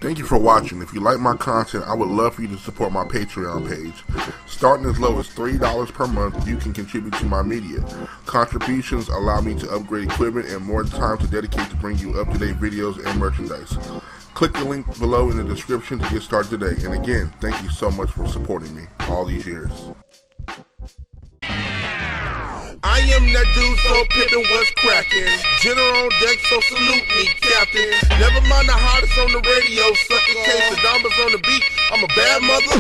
Thank you for watching. If you like my content, I would love for you to support my Patreon page. Starting as low as $3 per month, you can contribute to my media. Contributions allow me to upgrade equipment and more time to dedicate to bring you up-to-date videos and merchandise. Click the link below in the description to get started today. And again, thank you so much for supporting me all these years. I am that dude so pippin' what's crackin'. General on deck, so salute me, Captain. Never mind the hottest on the radio, sucker case, the numbers on the beat. I'm a bad mother.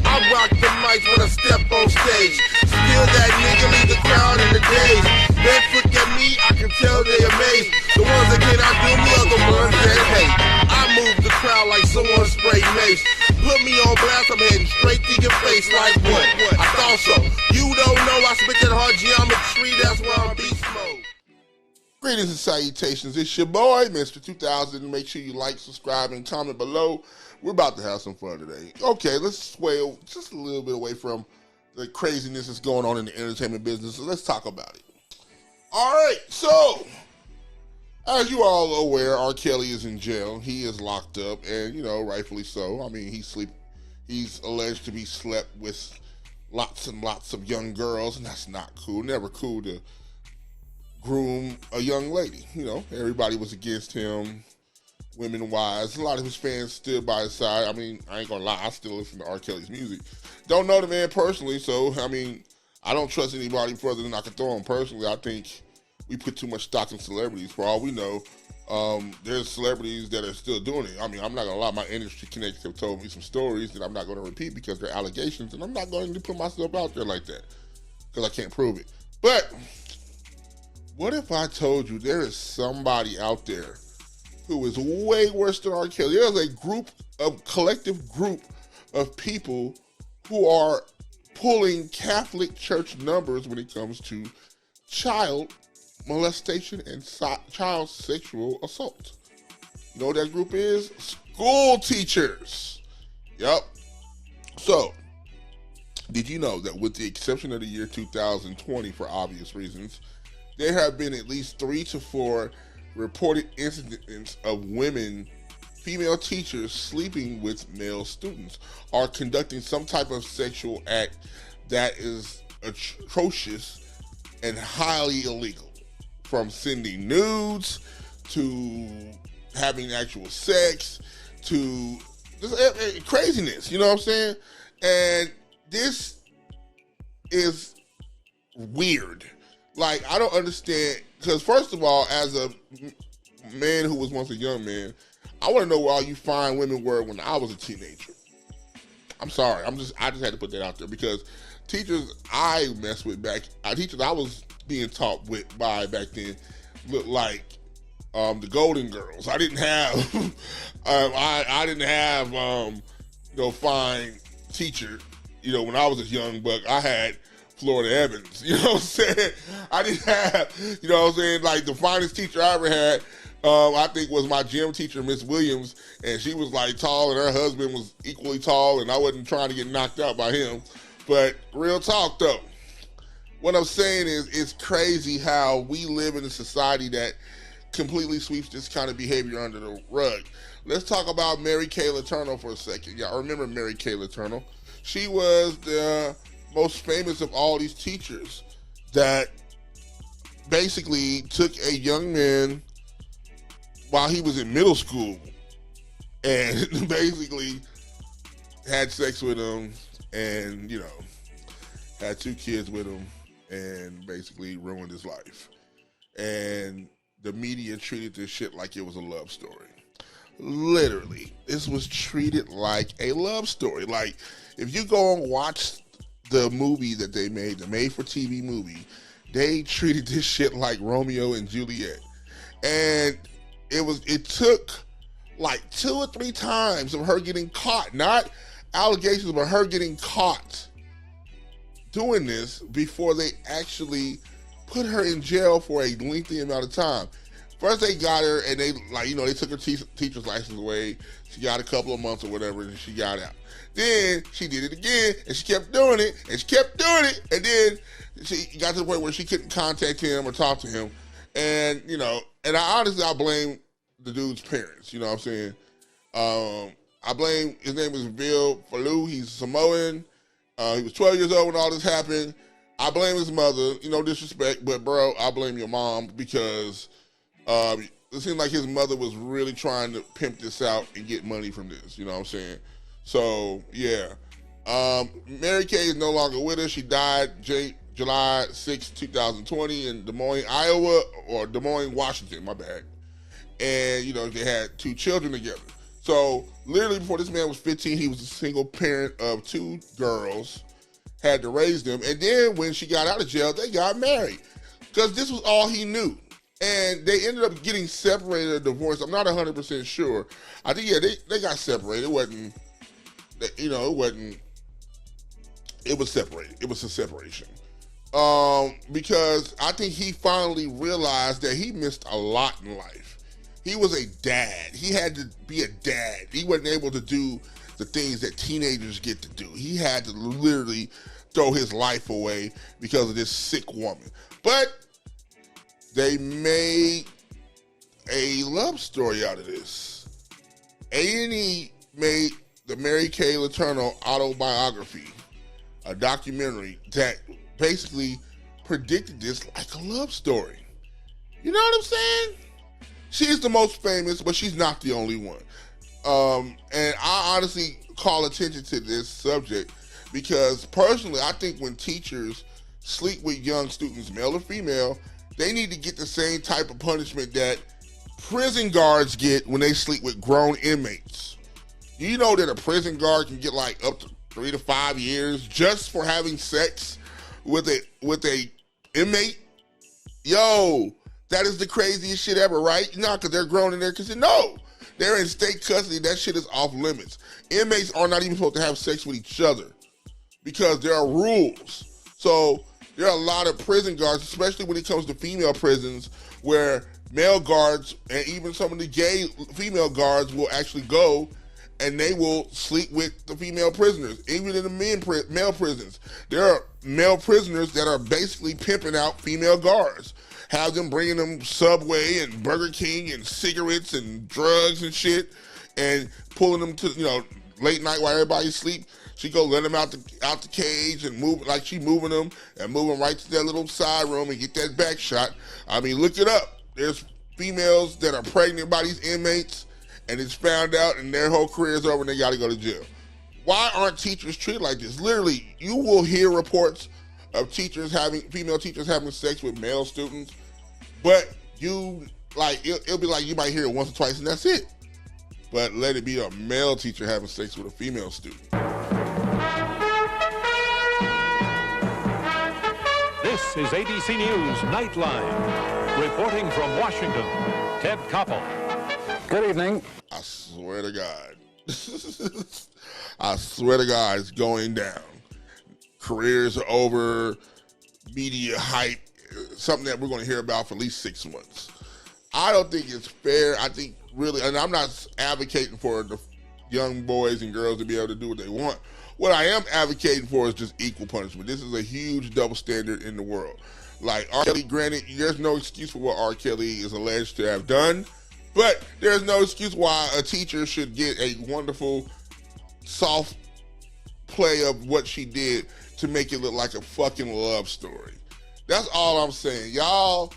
I rock the mics when I step on stage. Still that nigga, leave the crowd in the daze. They look at me, I can tell they amazed. The ones that can't outdo me are the ones that hate. I move the crowd like someone sprayed mace. Put me on blast, I'm heading straight to your face like what? I thought so. You don't know I spit that hard geometry, that's why I'm beast mode. Greetings and salutations. It's your boy, Mr. 2000. Make sure you like, subscribe, and comment below. We're about to have some fun today. Okay, let's sway just a little bit away from the craziness that's going on in the entertainment business. So let's talk about it. All right, so as you all are aware, R. Kelly is in jail. He is locked up, and rightfully so. I mean, he's alleged to be slept with lots and lots of young girls, and that's not cool. Never cool to groom a young lady. Everybody was against him, women-wise. A lot of his fans stood by his side. I mean, I ain't gonna lie, I still listen to R. Kelly's music. Don't know the man personally, so, I mean, I don't trust anybody further than I can throw him personally. I think we put too much stock in celebrities. For all we know, there's celebrities that are still doing it. I mean, I'm not gonna lie, my industry connects have told me some stories that I'm not gonna repeat because they're allegations, and I'm not going to put myself out there like that because I can't prove it. But what if I told you there is somebody out there who is way worse than R. Kelly? There's a collective group of people who are pulling Catholic church numbers when it comes to child molestation and child sexual assault. You know what that group is? School teachers. Yep. So, did you know that with the exception of the year 2020, for obvious reasons, there have been at least 3 to 4 reported incidents of female teachers sleeping with male students or conducting some type of sexual act that is atrocious and highly illegal. From sending nudes to having actual sex to just craziness, you know what I'm saying? And this is weird. Like, I don't understand, because first of all, as a man who was once a young man, I want to know where all you fine women were when I was a teenager. I'm sorry, I just had to put that out there because teachers I messed with teachers I was being taught by back then looked like the Golden Girls. I didn't have I didn't have fine teacher. When I was a young buck, I had Florida Evans. You know what I'm saying? I didn't have, like the finest teacher I ever had, I think was my gym teacher, Miss Williams, and she was like tall and her husband was equally tall and I wasn't trying to get knocked out by him. But real talk though, what I'm saying is it's crazy how we live in a society that completely sweeps this kind of behavior under the rug. Let's talk about Mary Kay Letourneau for a second. Y'all remember Mary Kay Letourneau? She was the most famous of all these teachers that basically took a young man while he was in middle school and basically had sex with him and, had 2 kids with him and basically ruined his life. And the media treated this shit like it was a love story. Literally, this was treated like a love story. Like, if you go and watch the movie that they made, the made-for-TV movie, they treated this shit like Romeo and Juliet. And it took like 2 or 3 times of her getting caught, not allegations, but her getting caught doing this before they actually put her in jail for a lengthy amount of time. First they got her and they they took her teacher's license away. She got a couple of months or whatever and she got out. Then she did it again and she kept doing it and she kept doing it. And then she got to the point where she couldn't contact him or talk to him. And, and I honestly blame the dude's parents, you know what I'm saying? I blame, his name is Bill Falou. He's Samoan. He was 12 years old when all this happened. I blame his mother. No disrespect, but bro, I blame your mom because it seemed like his mother was really trying to pimp this out and get money from this. You know what I'm saying? So, yeah. Mary Kay is no longer with us. She died July 6, 2020 in Des Moines, Iowa, or Des Moines, Washington, my bad. And, they had 2 children together. So, literally before this man was 15, he was a single parent of 2 girls, had to raise them. And then when she got out of jail, they got married because this was all he knew. And they ended up getting separated or divorced. I'm not 100% sure. I think, they got separated. It wasn't, it was separated. It was a separation. Because I think he finally realized that he missed a lot in life. He was a dad. He had to be a dad. He wasn't able to do the things that teenagers get to do. He had to literally throw his life away because of this sick woman. But they made a love story out of this. A&E made the Mary Kay Letourneau autobiography, a documentary that basically predicted this like a love story. You know what I'm saying? She's the most famous, but she's not the only one. And I honestly call attention to this subject because personally, I think when teachers sleep with young students, male or female, they need to get the same type of punishment that prison guards get when they sleep with grown inmates. You know that a prison guard can get like up to 3 to 5 years just for having sex with a inmate? Yo, that is the craziest shit ever, right? Not because they're grown in there, because no, they're in state custody. That shit is off limits. Inmates are not even supposed to have sex with each other because there are rules. So there are a lot of prison guards, especially when it comes to female prisons, where male guards and even some of the gay female guards will actually go and they will sleep with the female prisoners. Even in the male prisons, there are male prisoners that are basically pimping out female guards. Have them bringing them Subway and Burger King and cigarettes and drugs and shit, and pulling them to late night while everybody's asleep. She go let them out the cage and move like she moving them and moving right to that little side room and get that back shot. I mean, look it up. There's females that are pregnant by these inmates, and it's found out, and their whole career is over, and they got to go to jail. Why aren't teachers treated like this? Literally, you will hear reports of female teachers having sex with male students, but it'll be like you might hear it once or twice and that's it. But let it be a male teacher having sex with a female student. This is ABC News Nightline. Reporting from Washington, Ted Koppel. Good evening. I swear to God. I swear to God, it's going down. Careers are over, media hype, something that we're going to hear about for at least 6 months. I don't think it's fair. I think really, and I'm not advocating for the young boys and girls to be able to do what they want. What I am advocating for is just equal punishment. This is a huge double standard in the world. Like R. Kelly, granted, there's no excuse for what R. Kelly is alleged to have done, but there's no excuse why a teacher should get a wonderful, soft play of what she did to make it look like a fucking love story. That's all I'm saying. Y'all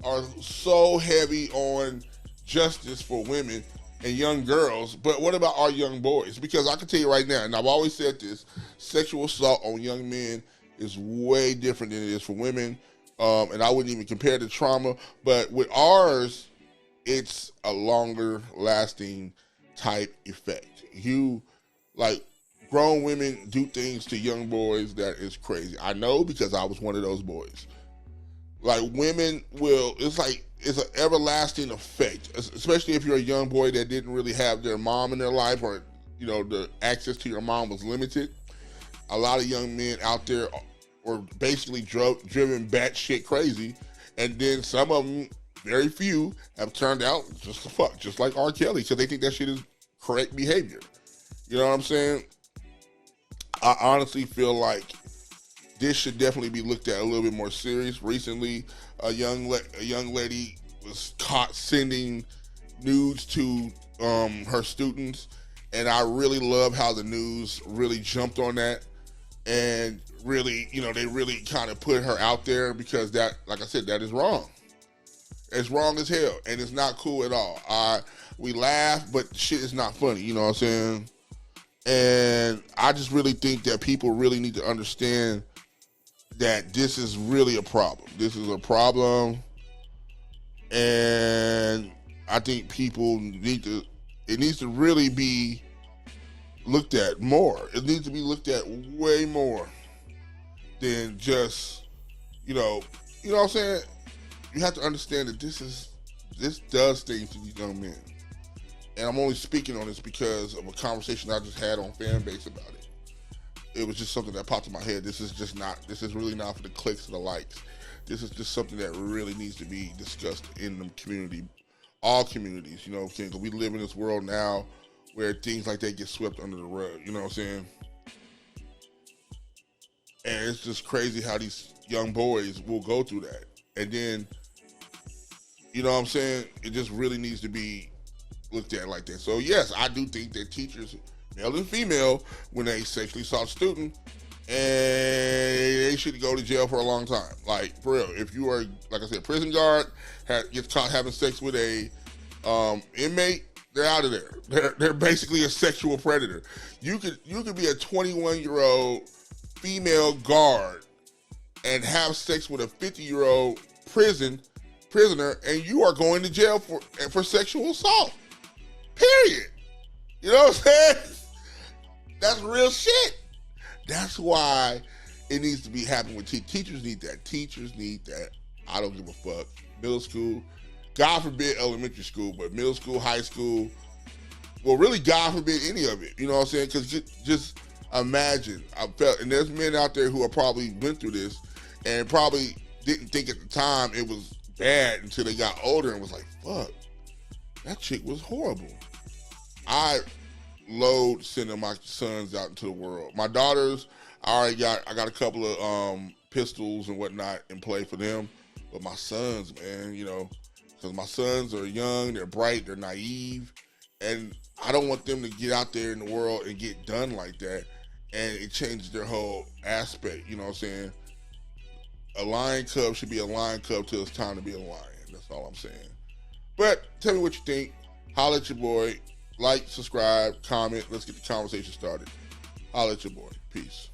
are so heavy on justice for women and young girls, but what about our young boys? Because I can tell you right now, and I've always said this, sexual assault on young men is way different than it is for women, and I wouldn't even compare the trauma, but with ours, it's a longer lasting type effect. Grown women do things to young boys that is crazy. I know because I was one of those boys. Like women it's an everlasting effect, especially if you're a young boy that didn't really have their mom in their life, or the access to your mom was limited. A lot of young men out there were basically driven batshit crazy, and then some of them, very few, have turned out just to fuck, just like R. Kelly, because they think that shit is correct behavior. You know what I'm saying? I honestly feel like this should definitely be looked at a little bit more serious. Recently, a young lady was caught sending nudes to her students, and I really love how the news really jumped on that and really, they really kind of put her out there because that, like I said, that is wrong. It's wrong as hell, and it's not cool at all. We laugh, but shit is not funny, you know what I'm saying? And I just really think that people really need to understand that this is really a problem. This is a problem, and I think people it needs to really be looked at more. It needs to be looked at way more than just, you know what I'm saying? You have to understand that this does things to these young men. And I'm only speaking on this because of a conversation I just had on Fanbase about it. It was just something that popped in my head. This is really not for the clicks or the likes. This is just something that really needs to be discussed in the community, all communities, because we live in this world now where things like that get swept under the rug, you know what I'm saying? And it's just crazy how these young boys will go through that. And then, you know what I'm saying? It just really needs to be looked at like that. So yes, I do think that teachers, male and female, when they sexually assault a student, and they should go to jail for a long time. Like, for real, if you are, like I said, prison guard, gets caught having sex with a inmate, they're out of there. They're basically a sexual predator. You could be a 21-year-old female guard and have sex with a 50-year-old prisoner, and you are going to jail for sexual assault. Period. You know what I'm saying? That's real shit. That's why it needs to be happening with teachers. Need that. Teachers need that. I don't give a fuck. Middle school, God forbid elementary school, but middle school, high school, well, really, God forbid any of it. You know what I'm saying? Because just imagine. And there's men out there who are probably went through this and probably didn't think at the time it was bad until they got older and was like, fuck, that chick was horrible. I loathe sending my sons out into the world. My daughters, I got a couple of pistols and whatnot in play for them. But my sons, man, because my sons are young, they're bright, they're naive, and I don't want them to get out there in the world and get done like that, and it changes their whole aspect, you know what I'm saying? A lion cub should be a lion cub till it's time to be a lion. That's all I'm saying. But tell me what you think. Holla at your boy. Like, subscribe, comment. Let's get the conversation started. Holla at your boy. Peace.